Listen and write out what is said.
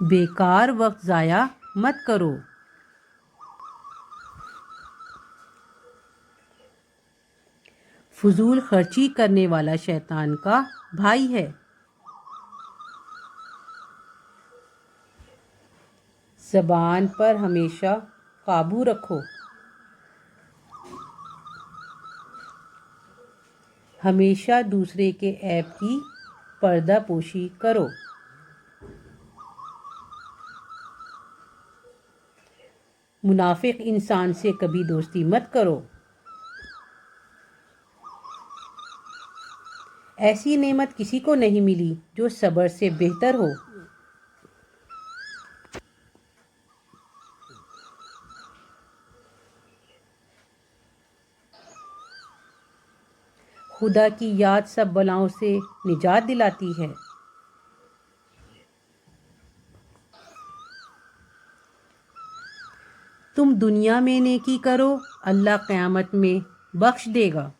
بیکار وقت ضائع مت کرو۔ فضول خرچی کرنے والا شیطان کا بھائی ہے۔ زبان پر ہمیشہ قابو رکھو۔ ہمیشہ دوسرے کے عیب کی پردہ پوشی کرو۔ منافق انسان سے کبھی دوستی مت کرو۔ ایسی نعمت کسی کو نہیں ملی جو صبر سے بہتر ہو۔ خدا کی یاد سب بلاؤں سے نجات دلاتی ہے۔ تم دنیا میں نیکی کرو، اللہ قیامت میں بخش دے گا۔